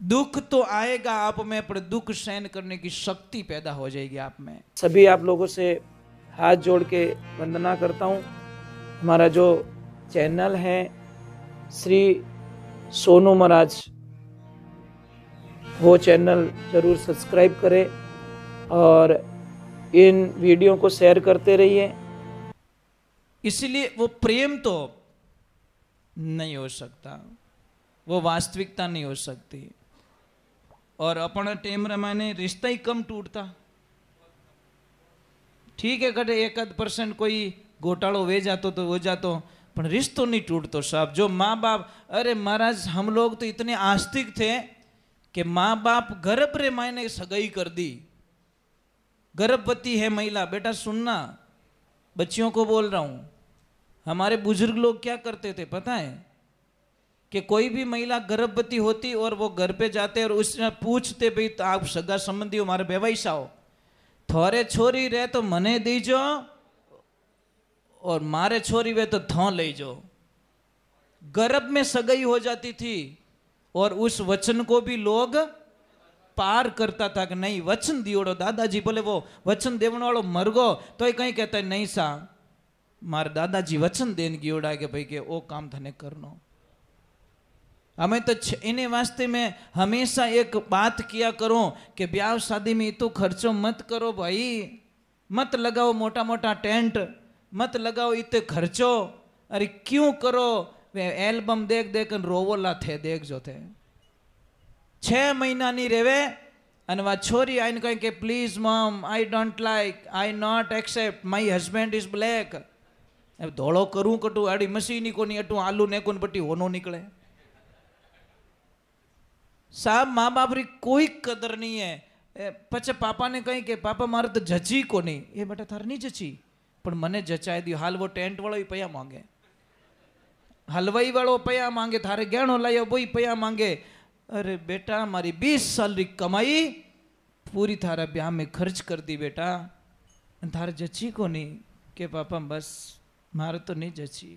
दुख तो आएगा आप में, पर दुख सहन करने की शक्ति पैदा हो जाएगी आप में। सभी आप लोगों से हाथ जोड़ के वंदना करता हूँ। हमारा जो चैनल है श्री सोनू महाराज, वो चैनल जरूर सब्सक्राइब करें और इन वीडियो को शेयर करते रहिए। इसलिए वो प्रेम तो नहीं हो सकता, वो वास्तविकता नहीं हो सकती। और अपने टेम रमाने रिश्ता ही कम टूटता। ठीक है, कटे 1% कोई घोटालो वे जातो तो हो जातो, पर रिश्तो नहीं टूटतो साहब। जो माँ बाप, अरे महाराज हम लोग तो इतने आस्तिक थे कि माँ बाप गर्भ रे मायने सगाई कर दी। गर्भवती है महिला, बेटा सुनना, बच्चियों को बोल रहा हूं, हमारे बुजुर्ग लोग क्या करते थे पता है कि कोई भी महिला गर्भवती होती और वो घर पे जाते और उससे पूछते भाई तो आप सगा संबंधी हो, मारे बेवाईसा हो, थोड़े छोरी रहे तो मने दीजो और मारे छोरी वे तो थो ले जो। गर्भ में सगाई हो जाती थी और उस वचन को भी लोग पार करता था कि नहीं वचन दियोड़ो दादाजी, बोले वो वचन देवन वालों मर गो तो ये कहीं कहता है नहीं सा मारे दादाजी वचन देन गियोड़ा के भाई के वो काम थने करनो। हमें तो इन्हें वास्ते में हमेशा एक बात किया करो कि ब्याह शादी में तो खर्चो मत करो भाई, मत लगाओ मोटा मोटा टेंट, मत लगाओ इतने खर्चो। अरे क्यों करो, वे एल्बम देख देख रोवोला थे देख जो थे 6 महीना नहीं रेवे અને વા છોરી આઈને કહે કે please mom I don't like, I not accept, my husband is black. ધોળો કરું કટું આડી મશીની કોની અટું આલુ ને કોન પટ્ટી હોનો निकले। साहब माँ बाप री कोई कदर नहीं है। पचे पापा ने कही कि पापा मारे तो जची को नहीं, ये बेटा थार नहीं जची पर मने जचाई दी। हाल वो टेंट वालों ही पया मांगे, हलवाई वालों पया मांगे, थारे गहणो लायो वो ही पया मांगे। अरे बेटा हमारी 20 साल री कमाई पूरी थारा ब्याह में खर्च कर दी बेटा, थारे जची को नहीं के पापा बस मारे तो नहीं जची।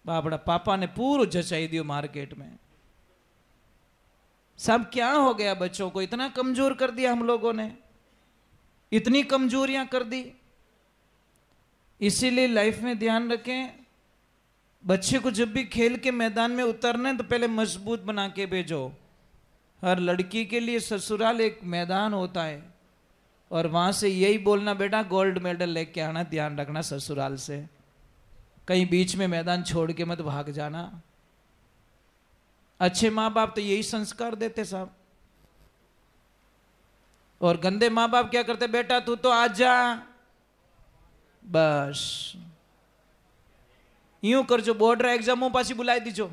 बापड़ा पापा ने पूरा जचाई दियो मार्केट में। सब क्या हो गया बच्चों को, इतना कमजोर कर दिया हम लोगों ने, इतनी कमजोरियां कर दी। इसीलिए लाइफ में ध्यान रखें, बच्चे को जब भी खेल के मैदान में उतरना है तो पहले मजबूत बना के भेजो। हर लड़की के लिए ससुराल एक मैदान होता है और वहां से यही बोलना बेटा गोल्ड मेडल लेके आना, ध्यान रखना ससुराल से, कहीं बीच में मैदान छोड़ के मत भाग जाना। अच्छे माँ बाप तो यही संस्कार देते साहब। और गंदे माँ बाप क्या करते, बेटा तू तो आजा, बस यूं कर जो बोर्ड एग्जामों पासी बुलाई दीजो।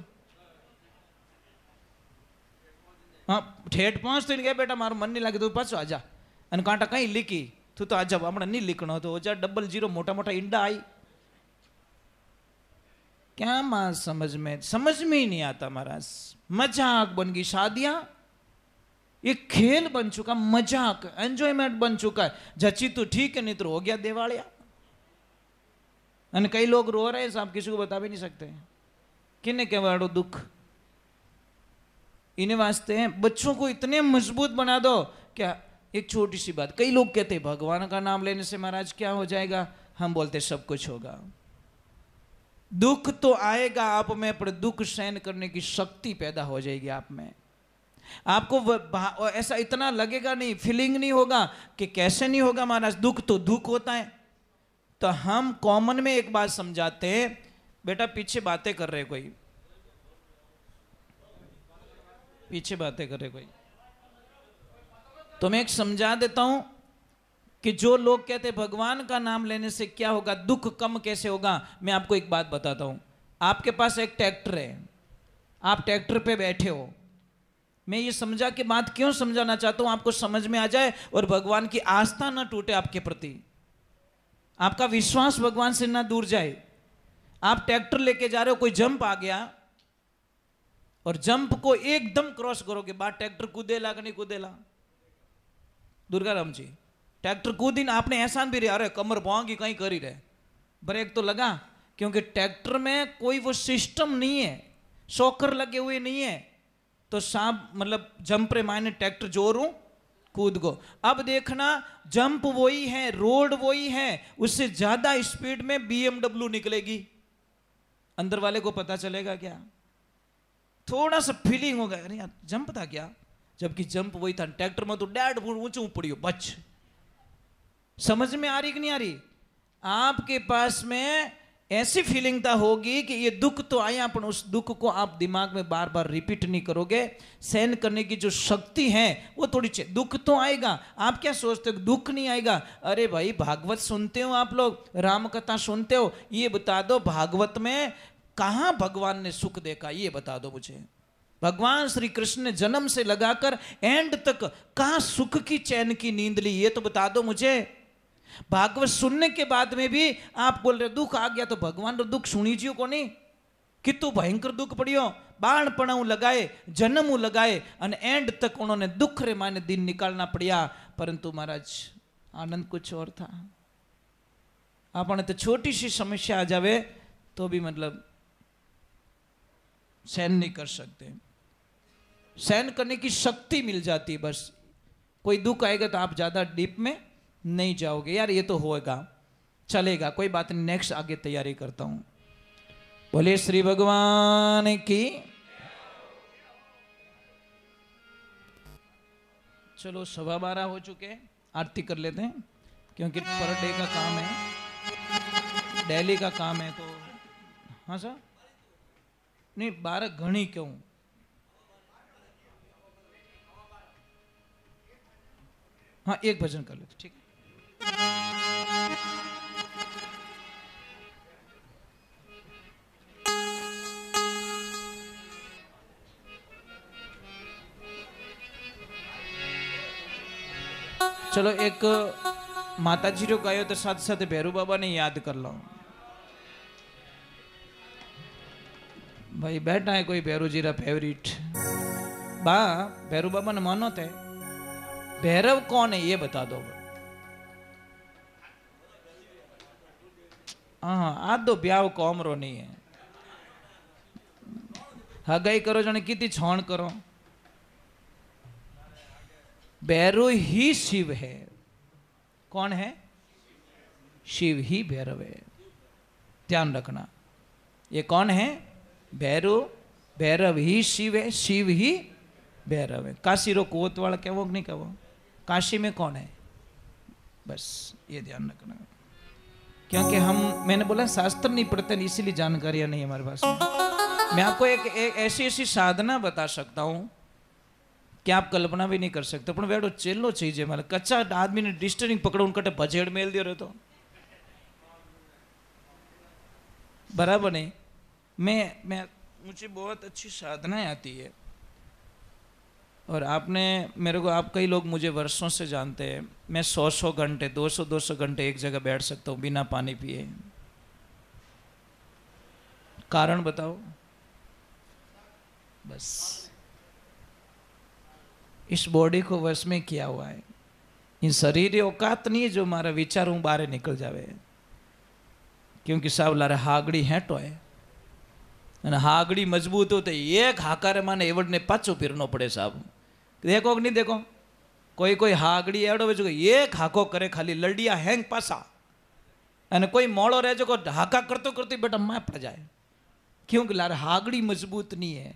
हाँ ठेठ पहुंच तो गया बेटा मारो मन नहीं लगे तो पासो आजा, अन कांटा कहीं लिखी तू तो आजा हमने नहीं लिखना तो जा 00 मोटा मोटा इंडा आई। क्या मां समझ में ही नहीं आता महाराज। मजाक बन गई शादियां, एक खेल बन चुका, मजाक एंजॉयमेंट बन चुका है। जची तो ठीक है नहीं तो हो गया देवालिया। कई लोग रो रहे हैं साहब, किसी को बता भी नहीं सकते किन्ने के वाड़ो दुख। इन्हें वास्ते हैं बच्चों को इतने मजबूत बना दो। क्या एक छोटी सी बात, कई लोग कहते हैं भगवान का नाम लेने से महाराज क्या हो जाएगा, हम बोलते सब कुछ होगा। दुख तो आएगा आप में, पर दुख सहन करने की शक्ति पैदा हो जाएगी आप में। आपको ऐसा इतना लगेगा नहीं, फीलिंग नहीं होगा कि कैसे नहीं होगा महाराज, दुख तो दुख होता है। तो हम कॉमन में एक बात समझाते हैं, बेटा पीछे बातें कर रहे कोई, पीछे बातें कर रहे कोई, तो मैं एक समझा देता हूं कि जो लोग कहते हैं भगवान का नाम लेने से क्या होगा, दुख कम कैसे होगा, मैं आपको एक बात बताता हूं। आपके पास एक ट्रैक्टर है, आप ट्रैक्टर पे बैठे हो। मैं ये समझा कि बात क्यों समझाना चाहता हूं, आपको समझ में आ जाए और भगवान की आस्था ना टूटे आपके प्रति, आपका विश्वास भगवान से ना दूर जाए। आप ट्रैक्टर लेके जा रहे हो, कोई जंप आ गया और जंप को एकदम क्रॉस करोगे, बाद ट्रैक्टर कूदेला कि नहीं कूदेला? दुर्गा राम जी ट्रैक्टर कूदी ना, आपने एहसान भी रहा, अरे कमर पाओगी कहीं कर ही रहे, ब्रेक तो लगा, क्योंकि ट्रैक्टर में कोई वो सिस्टम नहीं है, शॉकर लगे हुए नहीं है। तो सांप मतलब जंप रे मायने ट्रैक्टर जोरू कूद गो। अब देखना जंप वही है, रोड वही है, उससे ज्यादा स्पीड में BMW निकलेगी, अंदर वाले को पता चलेगा क्या? थोड़ा सा फीलिंग होगा, अरे यार जंप था क्या, जबकि जंप वही था। ट्रैक्टर में तो 1.5 फुट ऊंचे पड़ियो बच। समझ में आ रही कि नहीं आ रही? आपके पास में ऐसी फीलिंगता होगी कि ये दुख तो आया, पर उस दुख को आप दिमाग में बार बार रिपीट नहीं करोगे। सहन करने की जो शक्ति है वो थोड़ी दुख तो आएगा। आप क्या सोचते हो दुख नहीं आएगा? अरे भाई भागवत सुनते हो आप लोग, राम कथा सुनते हो, ये बता दो भागवत में कहां भगवान ने सुख देखा, ये बता दो मुझे। भगवान श्री कृष्ण ने जन्म से लगाकर एंड तक कहां सुख की चैन की नींद ली, ये तो बता दो मुझे। भागवत सुनने के बाद में भी आप बोल रहे दुख आ गया, तो भगवान रो दुख सुनी जियो को नहीं, कितु भयंकर दुख पड़ियो, बाणपणु लगाए, जन्म लगाए, और एंड तक उन्होंने दुख रे माने दिन निकालना पड़िया। परंतु महाराज आनंद कुछ और था। आपने तो छोटी सी समस्या आ जावे तो भी मतलब सहन नहीं कर सकते, सहन करने की शक्ति मिल जाती। बस कोई दुख आएगा तो आप ज्यादा डीप में नहीं जाओगे, यार ये तो होएगा चलेगा कोई बात नहीं, नेक्स्ट आगे तैयारी करता हूं। बोले श्री भगवान की। चलो 12:15 हो चुके, आरती कर लेते हैं क्योंकि पर डे का काम है, डेली का काम है। तो हाँ सर, नहीं 12 घनी क्यों, हाँ एक भजन कर लेते, ठीक है। चलो एक माता जी रो गायो तो साथ साथ भैरू बाबा ने याद कर लो। भाई बैठा है कोई भैरू जी रा फेवरेट बा, भैरू बाबा ने मानो थे। भैरव कौन है ये बता दो। हाँ आज दो ब्याह कोमरो नहीं है, हगाई करो जाने कितनी छोण करो, भैरव ही शिव है। कौन है? शिव ही भैरव है, ध्यान रखना। ये कौन है? भैरव, भैरव ही शिव है, शिव ही भैरव है। काशी रो कोतवाल कहो नहीं कहो, काशी में कौन है? बस ये ध्यान रखना, क्योंकि हम, मैंने बोला शास्त्र नहीं पढ़ते इसीलिए जानकारियां नहीं हमारे पास में। मैं आपको एक ऐसी साधना बता सकता हूं कि आप कल्पना भी नहीं कर सकते। पर वेड़ो चेलो चाहिए, मतलब कच्चा आदमी ने डिस्टरिंग पकड़ो उनकटे भजेड़ मेल दियो रहे तो बराबर नहीं। मैं मुझे बहुत अच्छी साधनाएं आती है, और आपने मेरे को, आप कई लोग मुझे वर्षों से जानते हैं, मैं 100 घंटे 200 घंटे एक जगह बैठ सकता हूँ बिना पानी पिए। कारण बताओ? बस इस बॉडी को वश में किया हुआ है। इन शरीर औकात नहीं है जो हमारा विचार हूं बाहर निकल जावे, क्योंकि साहब लारे हागड़ी हेटो है, हागड़ी मजबूत हो तो एक हाकारे माने एवड ने पाछो पीरनो पड़े साहब। देखो नहीं देखो, कोई कोई हागड़ी एवडो जो एक हाको करे खाली लड़िया हैंग पासा, अने कोई मोड़ो रहे जो को हाका करतो करतो बेटा मैं पड़ जाए, क्योंकि लारे हागड़ी मजबूत नहीं है।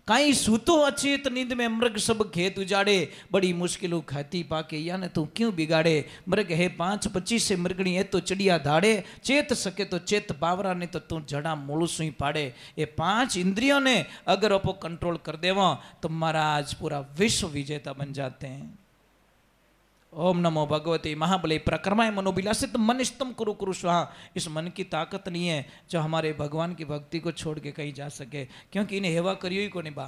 कहीं सूतो अचेत नींद में मृग सब खेत उजाड़े, बड़ी मुश्किलों खाती पाके या ने तू क्यों बिगाड़े। मृग है 5-25 से मृगणी है तो चिड़िया धाड़े, चेत सके तो चेत बावरा नहीं तो तू जड़ा मूल सुई पाड़े। ये 5 इंद्रियों ने अगर अपो कंट्रोल कर देवा तो महाराज पूरा विश्व विजेता बन जाते हैं। ओम नमो भगवती महाबली प्रक्रमाय मनोभिलाषित मन स्तम कुरु कुरु स्वाहा। इस मन की ताकत नहीं है जो हमारे भगवान की भक्ति को छोड़ के कहीं जा सके, क्योंकि इन्हें हेवा करियो ही को नहीं बा।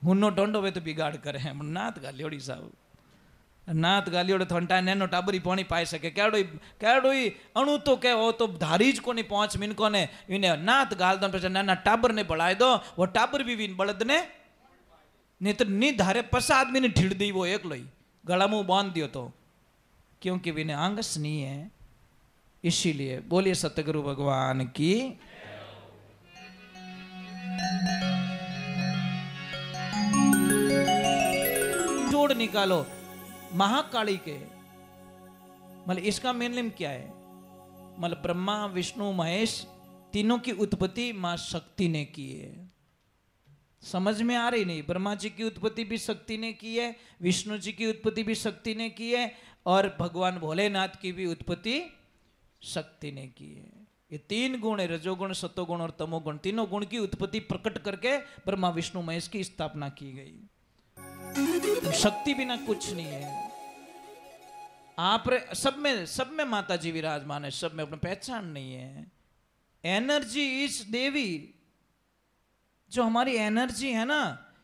हुन्नो डोंडो वे तो बिगाड़ करे हैं नाथ गालियोड़ी साहब, नाथ गालियोड़े थंटा नैनो टाबरी पानी पाई सके। कैडोई अणु तो के वो तो धारीज को नहीं 5 मिनकों ने इन्हें नाथ गाल दो पे नैना टाबर ने बढ़ाए दो, वो टाबर भी विन बलद ने नहीं तो नहीं धारे पसा आदमी ने ढीड़ दी वो एक लोई गला मुंह बांध दियो तो, क्योंकि विने आंगस नहीं है। इसीलिए बोलिए सतगुरु भगवान की। गुण निकालो महाकाली के। मतलब इसका मीनिंग क्या है? मतलब ब्रह्मा विष्णु महेश तीनों की उत्पत्ति मां शक्ति ने की है। समझ में आ रही नहीं? ब्रह्मा जी की उत्पत्ति भी शक्ति ने की है, विष्णु जी की उत्पत्ति भी शक्ति ने की है, और भगवान भोलेनाथ की भी उत्पत्ति शक्ति ने की है। ये तीन गुण है, रजोगुण सतोगुण और तमोगुण, तीनों गुण की उत्पत्ति प्रकट करके ब्रह्मा विष्णु महेश की स्थापना की गई। शक्ति बिना कुछ नहीं है। आप सब में माता जी विराजमान है, सब में अपनी पहचान नहीं है। एनर्जी इज देवी, जो हमारी एनर्जी है ना,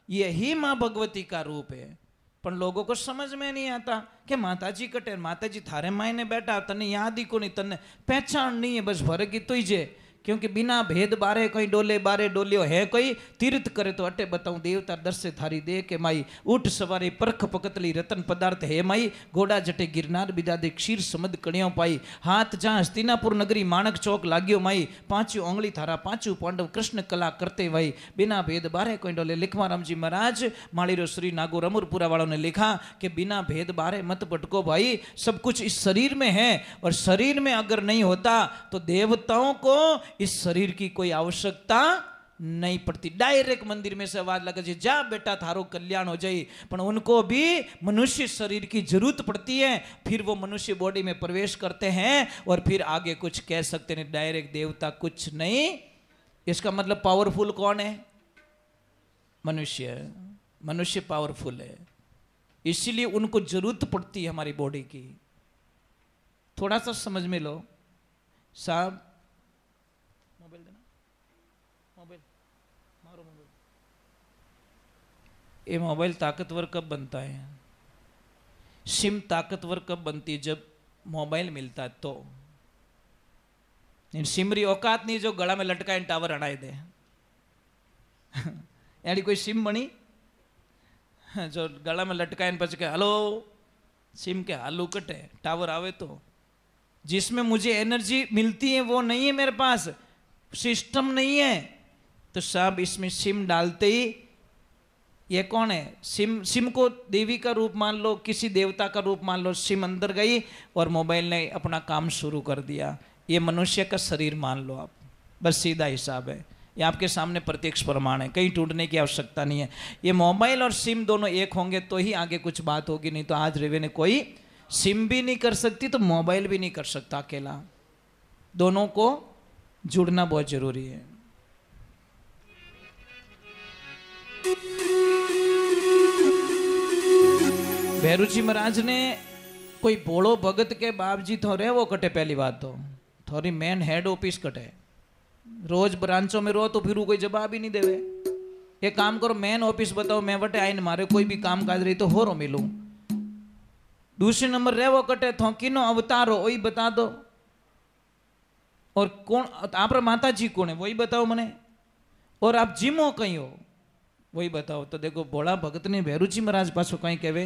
यही मां भगवती का रूप है। पर लोगों को समझ में नहीं आता कि माता जी कटे, माता जी थारे मायने बैठा, तने याद ही को नहीं, तने पहचान नहीं है, बस भर की तो ही जे। क्योंकि बिना भेद बारे कोई डोले बारे डोलियो है, कोई तीर्थ करे तो अटे बताऊं देवता दर से थारी दे के माई उठ सवारी परख पकतली रतन पदार्थ है माई घोड़ा जटे गिरनार बिदा दे क्षीर समद कणियों पाई हाथ जहाँ हस्तिनापुर नगरी माणक चौक लाग्यो माई पांचू ओंगली थारा पांचू पांडव कृष्ण कला करते भाई बिना भेद बारे कोई डोले। लिखवाराम जी महाराज माड़ीरो श्री नागो रमुरपुरा वालों ने लिखा कि बिना भेद बारे मत भटको भाई, सब कुछ इस शरीर में है, और शरीर में अगर नहीं होता तो देवताओं को इस शरीर की कोई आवश्यकता नहीं पड़ती। डायरेक्ट मंदिर में से आवाज लगा जी जा बेटा थारो कल्याण हो जाए, पर उनको भी मनुष्य शरीर की जरूरत पड़ती है, फिर वो मनुष्य बॉडी में प्रवेश करते हैं और फिर आगे कुछ कह सकते नहीं। डायरेक्ट देवता कुछ नहीं। इसका मतलब पावरफुल कौन है? मनुष्य। मनुष्य पावरफुल है, इसीलिए उनको जरूरत पड़ती है हमारी बॉडी की। थोड़ा सा समझ में लो साहब। मोबाइल देना, मोबाइल मारो मोबाइल। ये मोबाइल ताकतवर कब बनता है? सिम ताकतवर कब बनती है? जब मोबाइल मिलता है तो। सिम री औकात नहीं जो गला में लटकाए टावर हटाए दे। यानी कोई सिम बनी जो गला में लटकाए पछ के हलो सिम के हालू कटे टावर आवे तो। जिसमें मुझे एनर्जी मिलती है वो नहीं है मेरे पास, सिस्टम नहीं है। तो साहब इसमें सिम डालते ही ये कौन है? सिम को देवी का रूप मान लो, किसी देवता का रूप मान लो। सिम अंदर गई और मोबाइल ने अपना काम शुरू कर दिया। ये मनुष्य का शरीर मान लो आप, बस सीधा हिसाब है। ये आपके सामने प्रत्यक्ष प्रमाण है, कहीं टूटने की आवश्यकता नहीं है। ये मोबाइल और सिम दोनों एक होंगे तो ही आगे कुछ बात होगी, नहीं तो आज रेवे ने कोई सिम भी नहीं कर सकती तो मोबाइल भी नहीं कर सकता अकेला। दोनों को जुड़ना बहुत जरूरी है। भैरू जी महाराज ने कोई भोड़ो भगत के बाप जी थोड़े वो कटे, पहली बात तो थोड़ी मेन हेड ऑफिस कटे। रोज ब्रांचों में रो तो फिर कोई जवाब ही नहीं देवे। एक काम करो मेन ऑफिस बताओ, मैं वटे आईन मारे कोई भी काम काज रही तो हो रो मिलूं। दूसरे नंबर रे वो कटे थो किनो अवतार हो वही बता दो, और कौन आप माता जी कौन है वही बताओ मने, और आप जिमो कहीं हो वही बताओ। तो देखो भोला भगत ने भैरू जी महाराज पासो कहीं कहवे